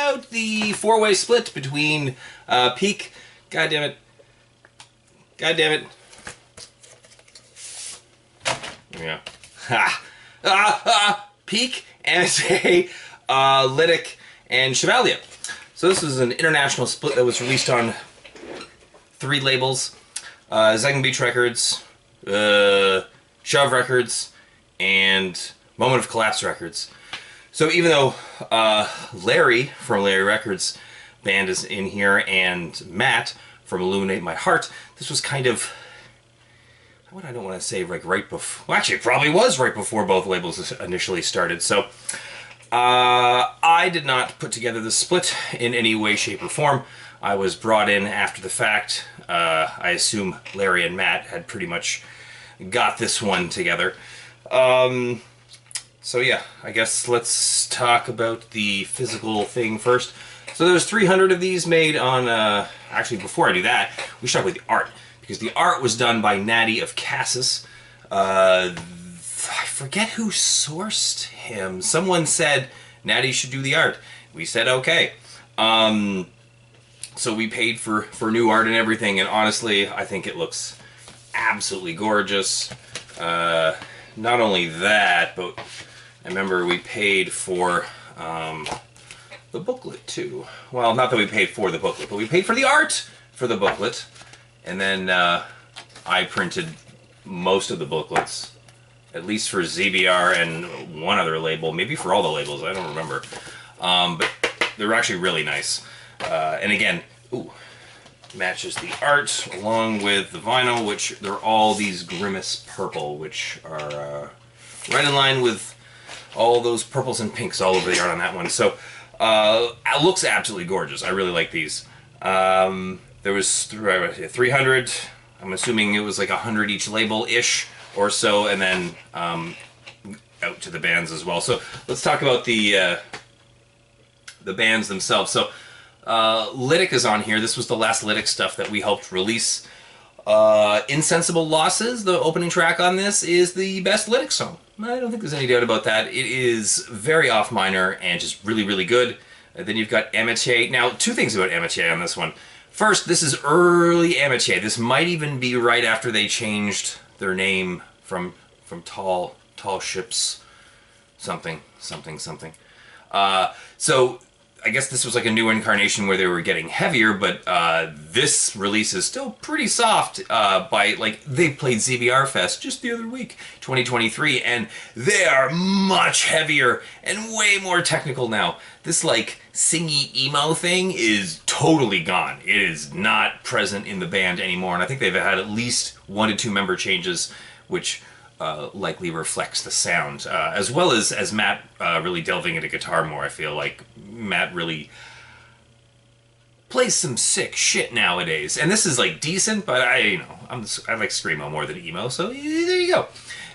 about the four-way split between Pique, God damn it. Yeah. Pique, AMITIE, LYTIC, and Chivalia. So this is an international split that was released on 3 labels. Zegema Beach Records, Shove Records, and Moment of Collapse Records. So even though Larry from Larry Records band is in here and Matt from Illuminate My Heart, this was kind of, what I don't want to say, like right before, well actually it probably was right before both labels initially started. So I did not put together this split in any way, shape, or form. I was brought in after the fact. I assume Larry and Matt had pretty much got this one together. So yeah, I guess let's talk about the physical thing first. So there's 300 of these made on, actually before I do that, we should talk about the art. Because the art was done by Natty of Cassis. I forget who sourced him. Someone said Natty should do the art. We said okay. So we paid for new art and everything, and honestly, I think it looks absolutely gorgeous. Not only that, but I remember we paid for the booklet too. Well, not that we paid for the booklet, but we paid for the art for the booklet. And then I printed most of the booklets, at least for ZBR and one other label, maybe for all the labels, I don't remember. But they're actually really nice. And again, ooh, matches the art along with the vinyl, which they're all these Grimace purple, which are right in line with all those purples and pinks all over the art on that one. So it looks absolutely gorgeous. I really like these. There was 300, I'm assuming it was like 100 each label-ish or so, and then out to the bands as well. So let's talk about the bands themselves. So LYTIC is on here. This was the last LYTIC stuff that we helped release. Insensible Losses, the opening track on this, is the best LYTIC song. I don't think there's any doubt about that. It is very off minor and just really, really good. And then you've got AMITIE. Now, 2 things about AMITIE on this one. First, this is early AMITIE. This might even be right after they changed their name from Tall Ships something. So I guess this was like a new incarnation where they were getting heavier, but this release is still pretty soft. They played ZBR Fest just the other week, 2023, and they are much heavier and way more technical now. This like singy emo thing is totally gone. It is not present in the band anymore, and I think they've had at least 1 to 2 member changes, which likely reflects the sound, as well as Matt really delving into guitar more. I feel like Matt really plays some sick shit nowadays, and this is like decent, but I like screamo more than emo, so there you go.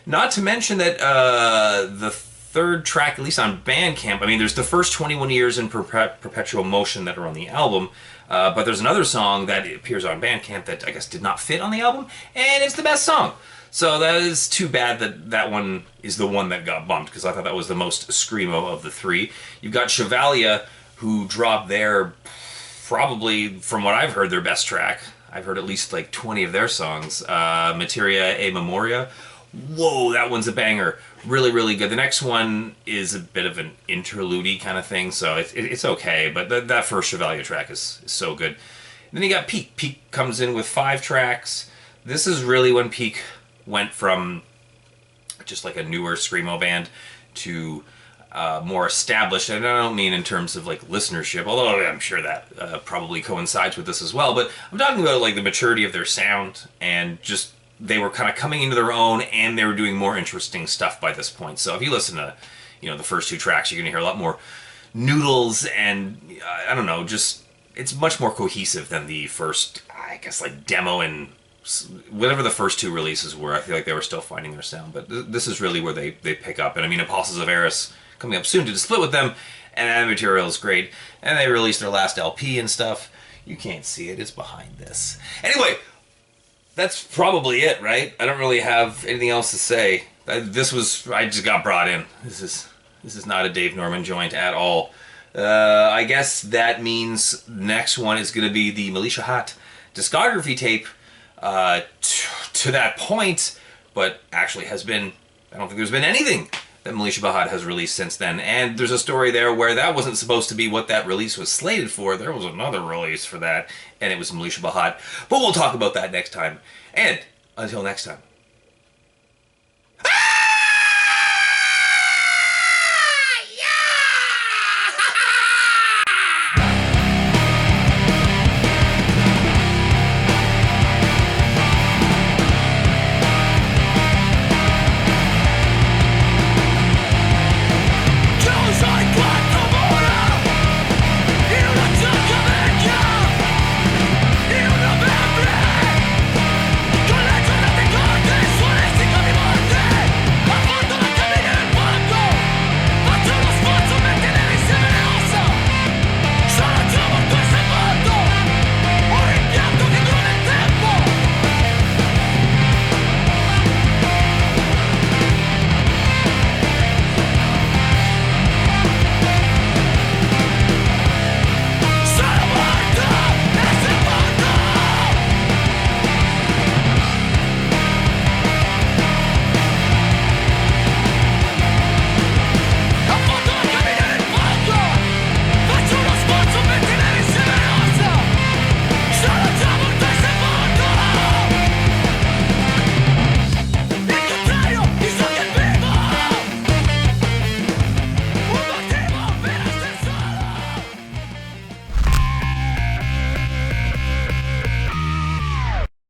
Not to mention that the 3rd track, at least on Bandcamp, I mean, there's the first 21 years in perpetual motion that are on the album, but there's another song that appears on Bandcamp that I guess did not fit on the album, and it's the best song. So that is too bad that that one is the one that got bumped, because I thought that was the most screamo of the 3. You've got Chivalia, who dropped their, probably, from what I've heard, their best track. I've heard at least like 20 of their songs. Materia e Memoria. Whoa, that one's a banger. Really, really good. The next one is a bit of an interlude kind of thing, so it's okay, but that first Chivalia track is so good. And then you got Pique. Pique comes in with 5 tracks. This is really when Pique went from just like a newer screamo band to more established, and I don't mean in terms of like listenership, although I'm sure that probably coincides with this as well, but I'm talking about like the maturity of their sound, and just they were kind of coming into their own, and they were doing more interesting stuff by this point. So if you listen to, the first 2 tracks, you're going to hear a lot more noodles, and I don't know, just it's much more cohesive than the first, I guess, like demo and whatever the first 2 releases were. I feel like they were still finding their sound, but this is really where they pick up. And I mean, Apostles of Eris coming up soon to split with them, and that material is great. And they released their last LP and stuff. You can't see it, it's behind this. Anyway, that's probably it, right? I don't really have anything else to say. I just got brought in. This is not a Dave Norman joint at all. I guess that means next one is going to be the Militia Hot discography tape to that point, but actually has been, I don't think there's been anything that Militia Bahat has released since then. And there's a story there where that wasn't supposed to be what that release was slated for. There was another release for that, and it was Militia Bahat. But we'll talk about that next time. And until next time.